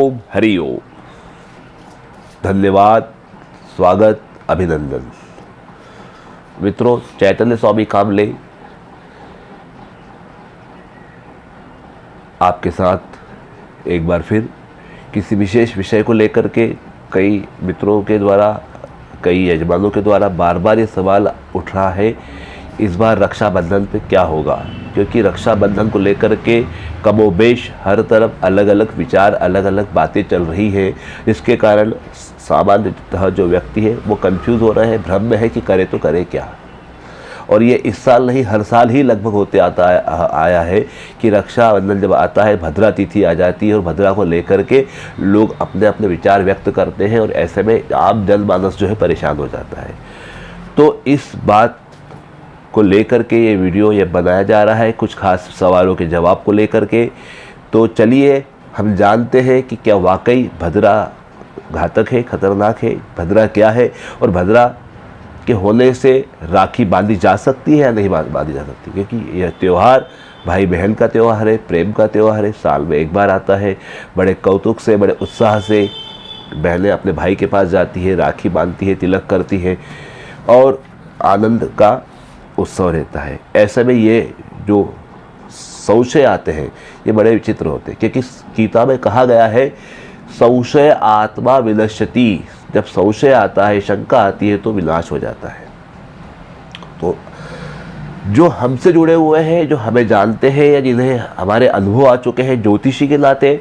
ओम हरि ओम। धन्यवाद, स्वागत, अभिनंदन। मित्रों, चैतन्य स्वामी कामले आपके साथ एक बार फिर किसी विशेष विषय को लेकर के कई मित्रों के द्वारा, कई यजमानों के द्वारा बार बार ये सवाल उठ रहा है, इस बार रक्षाबंधन पे क्या होगा। क्योंकि रक्षाबंधन को लेकर के कमोबेश हर तरफ अलग अलग विचार, अलग अलग बातें चल रही हैं, जिसके कारण सामान्यतः जो व्यक्ति है वो कंफ्यूज हो रहे हैं, भ्रम में है कि करे तो करे क्या। और ये इस साल नहीं, हर साल ही लगभग होते आया है कि रक्षाबंधन जब आता है, भद्रा तिथि आ जाती है और भद्रा को लेकर के लोग अपने अपने विचार व्यक्त करते हैं और ऐसे में आम जनमानस जो है परेशान हो जाता है। तो इस बात को लेकर के ये वीडियो ये बनाया जा रहा है, कुछ खास सवालों के जवाब को लेकर के। तो चलिए हम जानते हैं कि क्या वाकई भद्रा घातक है, खतरनाक है, भद्रा क्या है और भद्रा के होने से राखी बांधी जा सकती है या नहीं बांधी जा सकती। क्योंकि यह त्यौहार भाई बहन का त्यौहार है, प्रेम का त्यौहार है, साल में एक बार आता है। बड़े कौतुक से, बड़े उत्साह से बहनें अपने भाई के पास जाती है, राखी बांधती है, तिलक करती है और आनंद का उत्सव रहता है। ऐसे में ये जो संशय आते हैं ये बड़े विचित्र होते हैं, क्योंकि गीता में कहा गया है संशय आत्मा विनश्यति। जब संशय आता है, शंका आती है तो विनाश हो जाता है। तो जो हमसे जुड़े हुए हैं, जो हमें जानते हैं या जिन्हें हमारे अनुभव आ चुके हैं ज्योतिषी के नाते,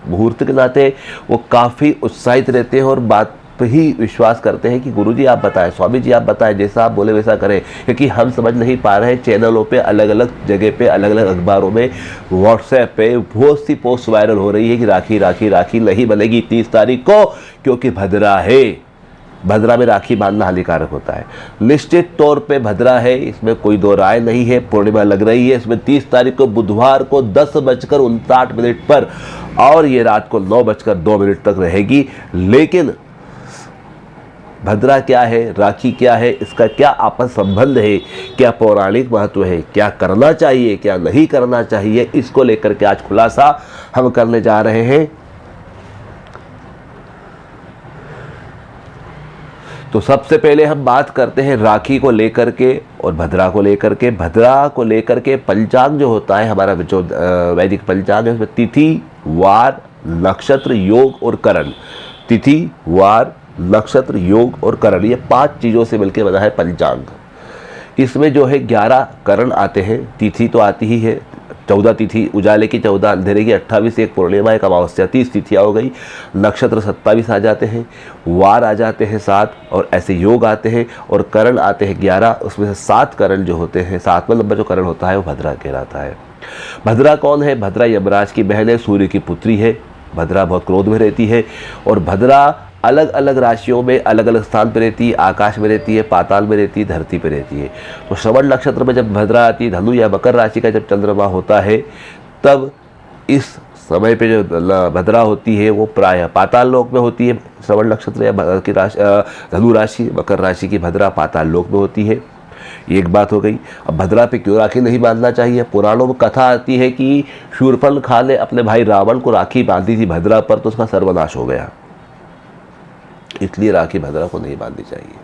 मुहूर्त के नाते, वो काफ़ी उत्साहित रहते हैं और बात पर ही विश्वास करते हैं कि गुरुजी आप बताएं, स्वामी जी आप बताएं, जैसा आप बोले वैसा करें। क्योंकि हम समझ नहीं पा रहे हैं, चैनलों पे, अलग अलग जगह पे, अलग अलग अखबारों में, व्हाट्सएप पे बहुत सी पोस्ट वायरल हो रही है कि राखी राखी राखी नहीं बनेगी 30 तारीख को, क्योंकि भद्रा है। भद्रा में राखी बांधना हानिकारक होता है। निश्चित तौर पे भद्रा है, इसमें कोई दो राय नहीं है। पूर्णिमा लग रही है इसमें 30 तारीख को बुधवार को 10:59 पर और ये रात को 9:02 तक रहेगी। लेकिन भद्रा क्या है, राखी क्या है, इसका क्या आपस संबंध है, क्या पौराणिक महत्व है, क्या करना चाहिए, क्या नहीं करना चाहिए, इसको लेकर के आज खुलासा हम करने जा रहे हैं। तो सबसे पहले हम बात करते हैं राखी को लेकर के और भद्रा को लेकर के। भद्रा को लेकर के पंचांग जो होता है हमारा, जो वैदिक पंचांग है, उसमें तिथि, वार, नक्षत्र, योग और करण। तिथि, वार, नक्षत्र, योग और करण, ये 5 चीज़ों से मिलकर बना है पंचांग। इसमें जो है 11 करण आते हैं। तिथि तो आती ही है, 14 तिथि, उजाले की 14, अंधेरे की 28, एक पूर्णिमा, एक अमावस्या, 30 तिथियाँ हो गई। नक्षत्र 27 आ जाते हैं, वार आ जाते हैं 7 और ऐसे योग आते हैं और करण आते हैं 11। उसमें से 7 करण जो होते हैं, 7वां नंबर जो करण होता है वो भद्रा कहलाता है। भद्रा कौन है? भद्रा यमराज की बहन है, सूर्य की पुत्री है। भद्रा बहुत क्रोध में रहती है और भद्रा अलग अलग राशियों में अलग अलग स्थान पर रहती है। आकाश में रहती है, पाताल में रहती है, धरती पर रहती है। तो श्रवण नक्षत्र में जब भद्रा आती है, धनु या मकर राशि का जब चंद्रमा होता है, तब इस समय पे जो भद्रा होती है वो प्रायः पाताल लोक में होती है। श्रवण नक्षत्र या की राशि, धनु राशि, मकर राशि की भद्रा पाताल लोक में होती है। ये एक बात हो गई। अब भद्रा पे क्यों राखी नहीं बांधना चाहिए? पुराणों में कथा आती है कि शूर्पणखा ने अपने भाई रावण को राखी बांधी थी भद्रा पर, तो उसका सर्वनाश हो गया, इसलिए राखी भद्रा को नहीं बांधनी चाहिए,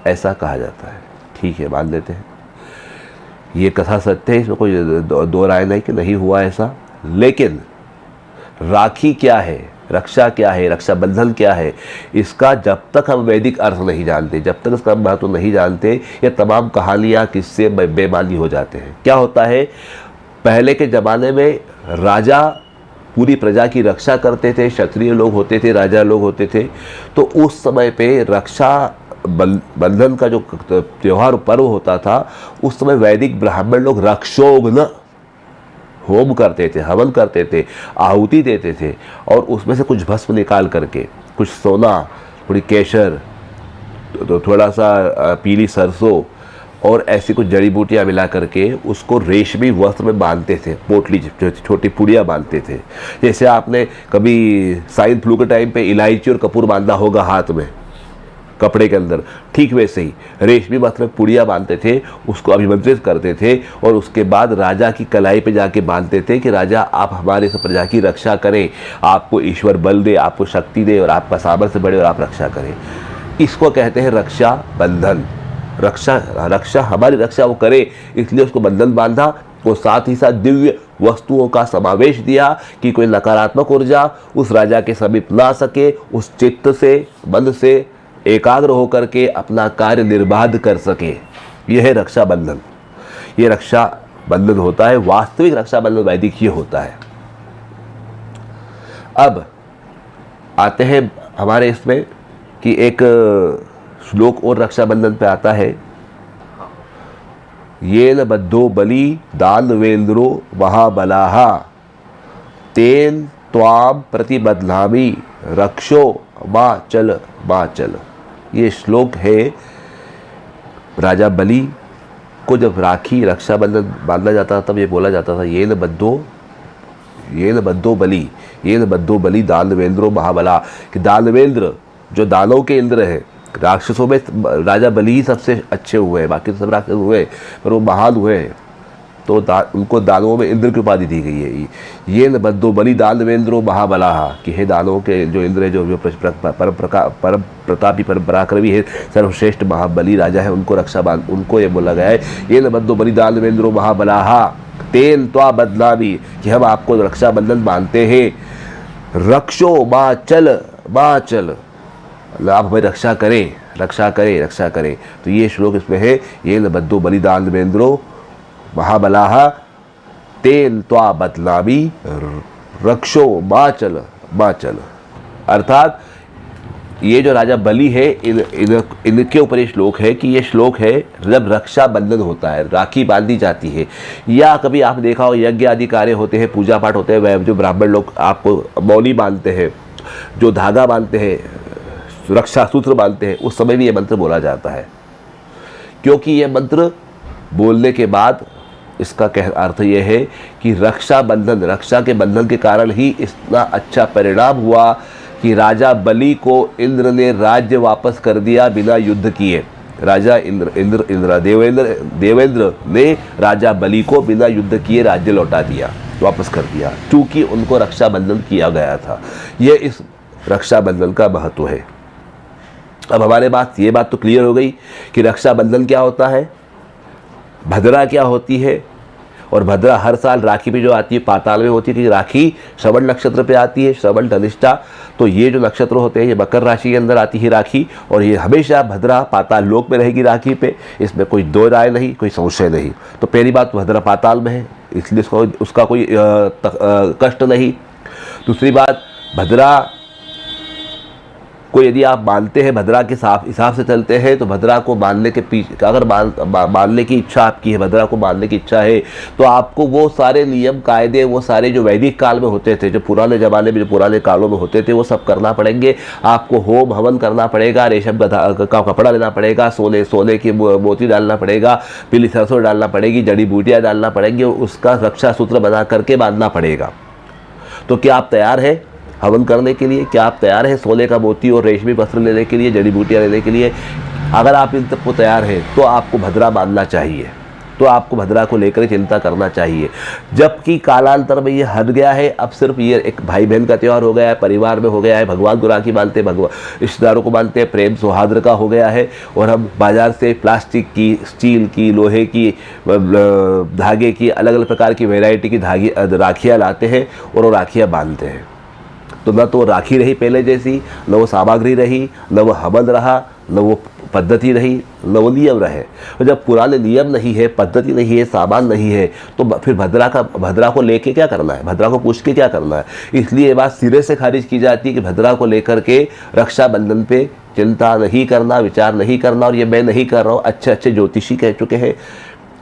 ऐसा कहा जाता है। ठीक है, मान लेते हैं ये कथा सत्य है, इसमें कोई दो राय नहीं कि नहीं हुआ ऐसा। लेकिन राखी क्या है, रक्षा क्या है, रक्षाबंधन क्या है, इसका जब तक हम वैदिक अर्थ नहीं जानते, जब तक इसका महत्व नहीं जानते, ये तमाम कहानियाँ, किस्से बेमानी हो जाते हैं। क्या होता है, पहले के ज़माने में राजा पूरी प्रजा की रक्षा करते थे, क्षत्रिय लोग होते थे, राजा लोग होते थे। तो उस समय पे रक्षा बंधन का जो त्यौहार पर्व होता था, उस समय वैदिक ब्राह्मण लोग रक्षोघ्न होम करते थे, हवन करते थे, आहुति देते थे और उसमें से कुछ भस्म निकाल करके, कुछ सोना, थोड़ी केसर, तो थोड़ा सा पीली सरसों और ऐसी कुछ जड़ी बूटियाँ मिला करके उसको रेशमी वस्त्र में बांधते थे, पोटली छोटी पुड़िया बांधते थे। जैसे आपने कभी स्वाइन फ्लू के टाइम पे इलायची और कपूर बांधा होगा हाथ में, कपड़े के अंदर, ठीक वैसे ही रेशमी वस्त्र में पुड़िया बांधते थे, उसको अभिमंत्रित करते थे और उसके बाद राजा की कलाई पे जाके बांधते थे कि राजा आप हमारे इस प्रजा की रक्षा करें, आपको ईश्वर बल दे, आपको शक्ति दे और आपका सामर्थ्य बढ़े और आप रक्षा करें। इसको कहते हैं रक्षा बंधन। रक्षा हमारी रक्षा वो करे, इसलिए उसको बंधन बांधा और साथ ही साथ दिव्य वस्तुओं का समावेश दिया कि कोई नकारात्मक ऊर्जा उस राजा के समीप ना सके, उस चित्त से, मन से एकाग्र होकर के अपना कार्य निर्बाध कर सके। यह है रक्षा बंधन। ये रक्षा बंधन होता है, वास्तविक रक्षा बंधन वैदिक ये होता है। अब आते हैं हमारे इसमें कि एक श्लोक और रक्षाबंधन पे आता है, येन बद्धो बलि दानवेंद्रो महाबलाहा तेन त्वाम प्रतिबध्नामि रक्षो माचल माचल। ये श्लोक है, राजा बलि को जब राखी रक्षाबंधन बांधा जाता था तब ये बोला जाता था, येन बद्धो बलि दानवेंद्रो महाबला, कि दानवेंद्र जो दानों के इंद्र है, राक्षसों में राजा बलि ही सबसे अच्छे हुए हैं, बाकी तो सब राक्षस हुए पर वो महान हुए हैं, तो उनको दानवों में इंद्र की उपाधि दी गई है। ये न बद्धो बलि दानवेंद्रो महाबलाहा, कि हे दानवों के जो इंद्र है, जो परम प्रतापी परम पराक्रमी है, सर्वश्रेष्ठ महाबली राजा है, उनको ये बोला गया है, ये न बद्धो बलि दानवेंद्रो महाबलाहा तेन त्वा बदनामी, कि हम आपको रक्षा बंधन मानते हैं, रक्षो माचल माचल, आप हमें रक्षा करें। तो ये श्लोक इसमें है, ये न बद्धो बलि दानवेंद्रो महाबलाहा तेन त्वा बदनामी रक्षो माचल माचल। अर्थात ये जो राजा बलि है, इनके ऊपर ये श्लोक है कि ये श्लोक है जब रक्षा बंधन होता है, राखी बांधी जाती है, या कभी आपने देखा हो यज्ञ आदि कार्य होते हैं, पूजा पाठ होते हैं, वह जो ब्राह्मण लोग आपको मौली बांधते हैं, जो धागा बांधते हैं, रक्षा सूत्र बांधते हैं, उस समय भी ये मंत्र बोला जाता है। क्योंकि ये मंत्र बोलने के बाद इसका अर्थ यह है कि रक्षा के बंधन के कारण ही इतना अच्छा परिणाम हुआ कि राजा बलि को इंद्र ने राज्य वापस कर दिया बिना युद्ध किए। राजा देवेंद्र ने राजा बलि को बिना युद्ध किए राज्य लौटा दिया, वापस कर दिया, क्योंकि उनको रक्षा बंधन किया गया था। यह इस रक्षा बंधन का महत्व है। अब हमारे ये बात तो क्लियर हो गई कि रक्षाबंधन क्या होता है, भद्रा क्या होती है, और भद्रा हर साल राखी पे जो आती है पाताल में होती है, क्योंकि राखी श्रवण नक्षत्र पे आती है, श्रवण धनिष्ठा। तो ये जो नक्षत्र होते हैं, ये मकर राशि के अंदर आती है राखी, और ये हमेशा भद्रा पाताल लोक में रहेगी राखी पे, इसमें कोई दो राय नहीं, कोई संशय नहीं। तो पहली बात, भद्रा पाताल में है, इसलिए उसका कोई कष्ट नहीं। दूसरी बात, भद्रा को यदि आप मानते हैं, भद्रा के हिसाब से चलते हैं, तो भद्रा को मानने के पीछे, अगर मानने की इच्छा आपकी है, भद्रा को मानने की इच्छा है, तो आपको वो सारे नियम कायदे, वो सारे जो वैदिक काल में होते थे, जो पुराने ज़माने में, जो पुराने कालों में होते थे, वो सब करना पड़ेंगे। आपको होम हवन करना पड़ेगा, रेशम का कपड़ा लेना पड़ेगा, सोने की मोती डालना पड़ेगा, पीली सरसों डालना पड़ेगी, जड़ी बूटियाँ डालना पड़ेंगी, उसका रक्षा सूत्र बना करके बांधना पड़ेगा। तो क्या आप तैयार हैं हवन करने के लिए? क्या आप तैयार हैं सोने का मोती और रेशमी वस्त्र लेने के लिए, जड़ी बूटियाँ लेने के लिए? अगर आप इन तक को तैयार हैं तो आपको भद्रा मानना चाहिए, तो आपको भद्रा को लेकर चिंता करना चाहिए। जबकि कालांतर में ये हट गया है, अब सिर्फ ये एक भाई बहन का त्यौहार हो गया है, परिवार में हो गया है, भगवान को राखी मानते, भगवान रिश्तेदारों को मानते हैं, प्रेम सौहार्द का हो गया है। और हम बाजार से प्लास्टिक की, स्टील की, लोहे की, धागे की, अलग अलग प्रकार की वैरायटी की राखियाँ लाते हैं और वो राखियाँ बांधते हैं। तो न तो राखी रही पहले जैसी, न वो सामग्री रही, न वो हवन रहा, न वो पद्धति रही, न वो नियम रहे। और जब पुराने नियम नहीं है, पद्धति नहीं है, सामान नहीं है, तो फिर भद्रा को लेके क्या करना है, भद्रा को पूछ के क्या करना है? इसलिए ये बात सिरे से खारिज की जाती है कि भद्रा को लेकर के रक्षाबंधन पे चिंता नहीं करना, विचार नहीं करना। और ये मैं नहीं कर रहा हूँ, अच्छे अच्छे ज्योतिषी कह चुके हैं।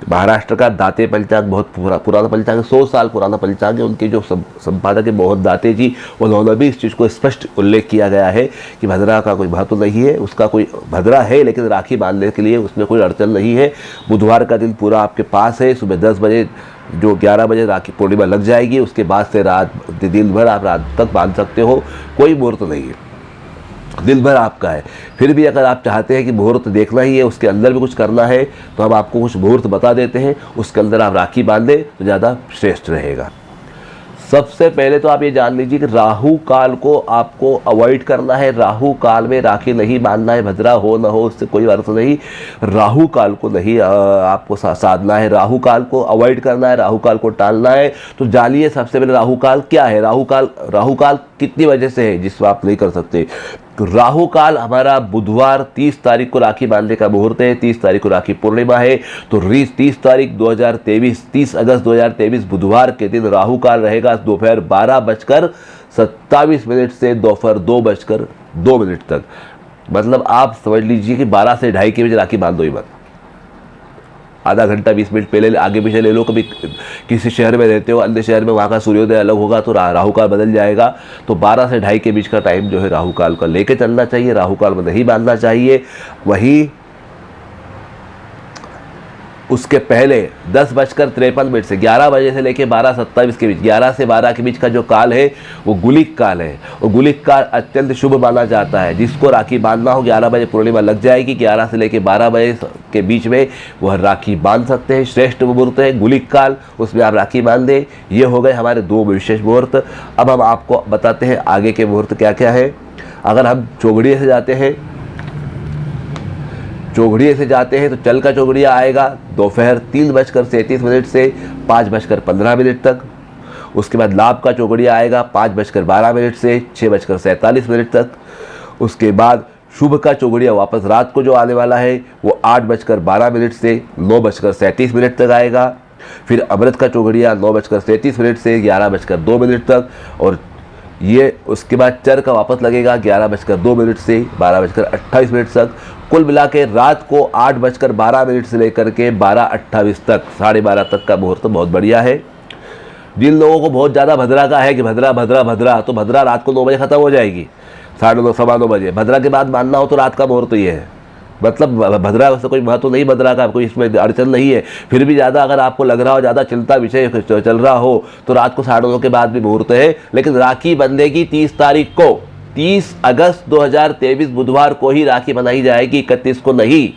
महाराष्ट्र का दाते पंचांग बहुत पुराना पंचांग, 100 साल पुराना पंचांग है। उनके जो संपादक है मोहन दाते जी, उन्होंने भी इस चीज़ को स्पष्ट उल्लेख किया गया है कि भद्रा का कोई महत्व नहीं है। उसका कोई भद्रा है लेकिन राखी बांधने के लिए उसमें कोई अड़चन नहीं है। बुधवार का दिन पूरा आपके पास है, सुबह 10 बजे जो 11 बजे राखी पूर्णिमा लग जाएगी, उसके बाद से दिन भर आप रात तक बांध सकते हो, कोई मुहूर्त नहीं है। दिन भर आपका है। फिर भी अगर आप चाहते हैं कि मुहूर्त देखना ही है, उसके अंदर भी कुछ करना है, तो हम आपको कुछ मुहूर्त बता देते हैं, उसके अंदर आप राखी बांध दें तो ज़्यादा श्रेष्ठ रहेगा। सबसे पहले तो आप ये जान लीजिए कि राहु काल को आपको अवॉइड करना है। राहु काल में राखी नहीं बांधना है, भद्रा हो ना हो उससे कोई अर्थ नहीं। राहु काल को नहीं आपको साधना है, राहु काल को अवॉइड करना है, राहु काल को टालना है। तो जानिए सबसे पहले राहु काल क्या है। राहु काल कितनी वजह से है जिसको आप नहीं कर सकते। तो राहु काल हमारा बुधवार 30 तारीख को राखी बांधने का मुहूर्त है। 30 तारीख को राखी पूर्णिमा है, तो 30 अगस्त 2023 बुधवार के दिन राहु काल रहेगा दोपहर 12:27 से दोपहर 2:02 तक। मतलब आप समझ लीजिए कि 12 से 2:30 के बीच राखी बांध दो ही मत। आधा घंटा 20 मिनट पहले आगे पीछे ले लो। कभी किसी शहर में रहते हो, अन्य शहर में वहाँ का सूर्योदय अलग होगा तो राहु काल बदल जाएगा। तो 12 से 2:30 के बीच का टाइम जो है राहु काल का लेके चलना चाहिए, राहु काल में नहीं बांधना चाहिए। वहीं उसके पहले 10:53 से 11 बजे से लेकर 12:27 के बीच, 11 से 12 के बीच का जो काल है वो गुलिक काल है। और गुलिक काल अत्यंत शुभ माना जाता है। जिसको राखी बांधना हो 11 बजे पूर्णिमा लग जाएगी, 11 से लेकर 12 बजे के बीच में वह राखी बांध सकते हैं। श्रेष्ठ मुहूर्त है गुलिक काल, उसमें आप राखी बांध दें। ये हो गए हमारे 2 विशेष मुहूर्त। अब हम आपको बताते हैं आगे के मुहूर्त क्या क्या है। अगर हम चौघड़िए से जाते हैं, तो चल का चौघड़िया आएगा दोपहर 3:37 से 5:15 तक। उसके बाद लाभ का चौघड़िया आएगा 5:12 से 6:47 तक। उसके बाद शुभ का चौघड़िया वापस रात को जो आने वाला है वो 8:12 से 9:37 तक आएगा। फिर अमृत का चौघड़िया 9:37 से 11:02 तक। और ये उसके बाद चर का वापस लगेगा 11:02 से 12:28 तक। कुल मिला के रात को 8:12 से लेकर के 12:28 तक, 12:30 तक का मुहूर्त बहुत बढ़िया है। जिन लोगों को बहुत ज़्यादा भद्रा का है कि भद्रा तो भद्रा रात को 9 बजे ख़त्म हो जाएगी, 9:30 सवा 9 बजे। भद्रा के बाद मानना हो तो रात का मुहूर्त ये है। मतलब भद्रा से कोई महत्व नहीं, भद्रा का कोई इसमें अड़चन नहीं है। फिर भी ज़्यादा अगर आपको लग रहा हो, ज़्यादा चिंता विषय चल रहा हो, तो रात को 9:30 के बाद भी मुहूर्त है। लेकिन राखी बंधेगी 30 तारीख को, 30 अगस्त 2023 बुधवार को ही राखी बनाई जाएगी, 31 को नहीं।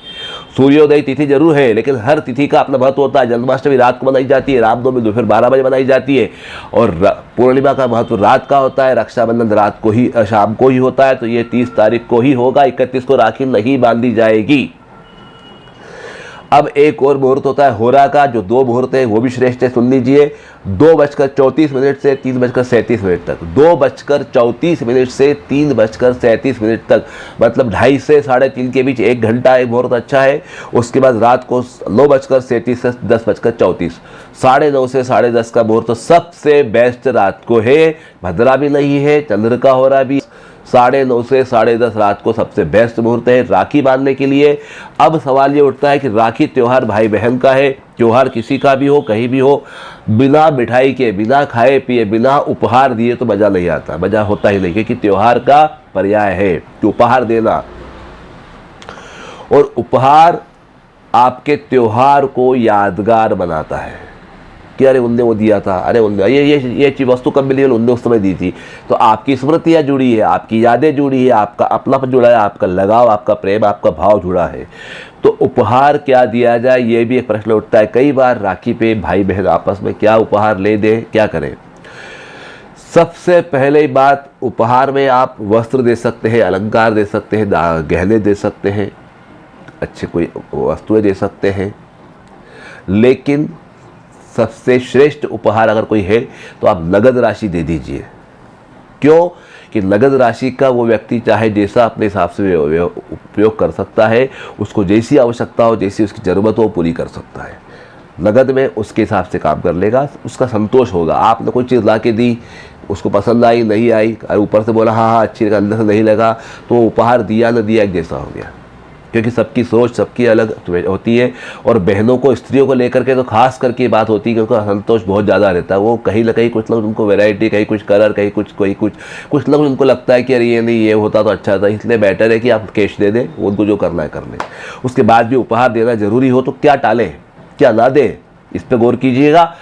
सूर्योदय तिथि जरूर है, लेकिन हर तिथि का अपना महत्व होता है। जन्माष्टमी रात को बनाई जाती है, रामनवमी दोपहर 12 बजे बनाई जाती है, और पूर्णिमा का महत्व रात का होता है, रक्षाबंधन रात को ही, शाम को ही होता है। तो ये 30 तारीख को ही होगा, 31 को राखी नहीं बांधी जाएगी। अब एक और मुहूर्त होता है होरा का, जो 2 मुहूर्त है वो भी श्रेष्ठ है, सुन लीजिए। 2:34 से 3:37 तक, 2:34 से 3:37 तक, मतलब 2:30 से 3:30 के बीच 1 घंटा एक मुहूर्त अच्छा है। उसके बाद रात को 9:37 से 10:34, 9:30 से 10:30 का मुहूर्त सबसे बेस्ट रात को है। भद्रा भी नहीं है, चंद्र का होरा भी। 9:30 से 10:30 रात को सबसे बेस्ट मुहूर्त है राखी बांधने के लिए। अब सवाल ये उठता है कि राखी त्यौहार भाई बहन का है, त्यौहार किसी का भी हो, कहीं भी हो, बिना मिठाई के, बिना खाए पिए, बिना उपहार दिए तो मज़ा नहीं आता, मज़ा होता ही नहीं। क्योंकि त्यौहार का पर्याय है कि उपहार देना, और उपहार आपके त्यौहार को यादगार बनाता है कि अरे उनने वो दिया था, अरे उनने ये चीज़ वस्तु कब मिली, उनने उस समय दी थी। तो आपकी स्मृतियाँ जुड़ी है, आपकी यादें जुड़ी है, आपका अपनापन जुड़ा है, आपका लगाव, आपका प्रेम, आपका भाव जुड़ा है। तो उपहार क्या दिया जाए, ये भी एक प्रश्न उठता है कई बार। राखी पे भाई बहन आपस में क्या उपहार ले दें, क्या करें। सबसे पहले बात, उपहार में आप वस्त्र दे सकते हैं, अलंकार दे सकते हैं, गहने दे सकते हैं, अच्छे कोई वस्तुएं दे सकते हैं। लेकिन सबसे श्रेष्ठ उपहार अगर कोई है तो आप नगद राशि दे दीजिए। क्यों कि नगद राशि का वो व्यक्ति चाहे जैसा अपने हिसाब से उपयोग कर सकता है, उसको जैसी आवश्यकता हो, जैसी उसकी ज़रूरत हो वो पूरी कर सकता है। नगद में उसके हिसाब से काम कर लेगा, उसका संतोष होगा। आपने कोई चीज़ ला के दी, उसको पसंद आई नहीं आई, ऊपर से बोला हाँ अच्छी लगा, अंदर से नहीं लगा, तो उपहार दिया न दिया एक जैसा हो गया। क्योंकि सबकी सोच सबकी अलग होती है। और बहनों को, स्त्रियों को लेकर के तो खास करके बात होती है क्योंकि असंतोष बहुत ज़्यादा रहता है। वो कहीं ना कहीं कुछ लोग उनको वैरायटी, कहीं कुछ कलर, कहीं कुछ लोग उनको लगता है कि अरे ये नहीं, ये होता तो अच्छा था। इसलिए बेटर है कि आप कैश दे दें, उनको जो करना है कर लें। उसके बाद भी उपहार देना जरूरी हो तो क्या टालें, क्या ना दें, इस पर गौर कीजिएगा।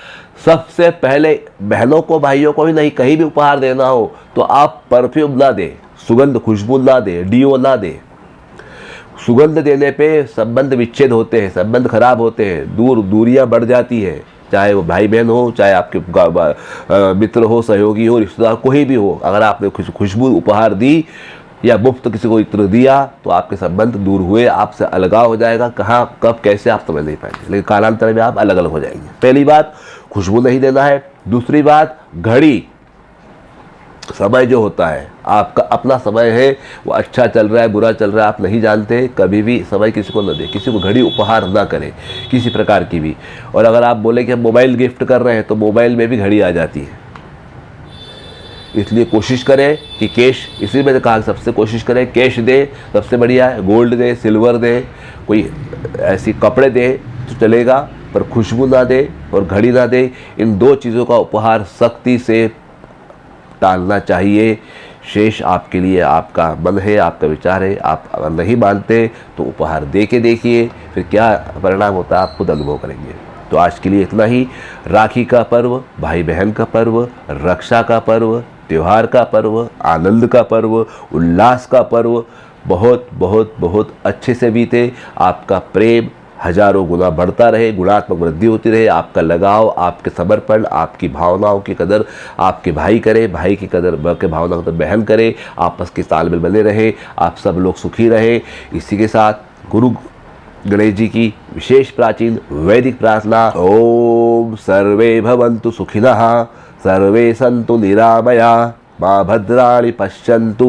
सबसे पहले बहनों को, भाइयों को ही नहीं, कहीं भी उपहार देना हो तो आप परफ्यूम ना दें। सुगंध खुशबू ना दे, डीओ ना दे। सुगंध देने पे संबंध विच्छेद होते हैं, संबंध खराब होते हैं, दूरियां बढ़ जाती है, चाहे वो भाई बहन हो, चाहे आपके मित्र हो, सहयोगी हो, रिश्तेदार कोई भी हो। अगर आपने खुशबू उपहार दी या मुफ्त किसी को इत्र दिया तो आपके संबंध दूर हुए, आपसे अलगाव हो जाएगा। कहाँ कब कैसे आप समझ नहीं पाएंगे, लेकिन कालांतर में आप अलग अलग हो जाएंगे। पहली बात खुशबू नहीं देना है। दूसरी बात घड़ी, समय जो होता है आपका अपना समय है, वो अच्छा चल रहा है बुरा चल रहा है आप नहीं जानते, कभी भी समय किसी को न दे, किसी को घड़ी उपहार ना करें किसी प्रकार की भी। और अगर आप बोले कि हम मोबाइल गिफ्ट कर रहे हैं तो मोबाइल में भी घड़ी आ जाती है, इसलिए कोशिश करें कि कैश, इसी में कहा सबसे कोशिश करें कैश दे, सबसे बढ़िया है। गोल्ड दे, सिल्वर दे, कोई ऐसी कपड़े दे तो चलेगा, पर खुशबू ना दे और घड़ी ना दे। इन दो चीज़ों का उपहार सख्ती से टालना चाहिए। शेष आपके लिए आपका मन है, आपका विचार है। आप अगर नहीं मानते तो उपहार दे के देखिए, फिर क्या परिणाम होता है आप खुद अनुभव करेंगे। तो आज के लिए इतना ही। राखी का पर्व, भाई बहन का पर्व, रक्षा का पर्व, त्योहार का पर्व, आनंद का पर्व, उल्लास का पर्व बहुत बहुत बहुत अच्छे से बीते। आपका प्रेम हजारों गुना बढ़ता रहे, गुणात्मक वृद्धि होती रहे। आपका लगाव, आपके समर्पण, आपकी भावनाओं की कदर आपके भाई करे, भाई की कदर के भावनाओं की कदर बहन करे, आपस के तालमेल बने रहे, आप सब लोग सुखी रहे। इसी के साथ गुरु गणेश जी की विशेष प्राचीन वैदिक प्रार्थना, ओम सर्वे भवन्तु सुखिनः, सर्वे सन्तु निरामया, माँ भद्राणि पश्यन्तु,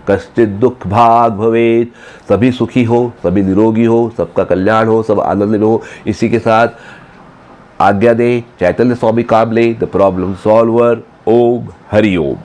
कश्चित् दुख भाग भवेत्। सभी सुखी हो, सभी निरोगी हो, सबका कल्याण हो, सब आनंद में हो। इसी के साथ आज्ञा दें Chaitanya Swami Kamle, the problem solver. Om Hari Om.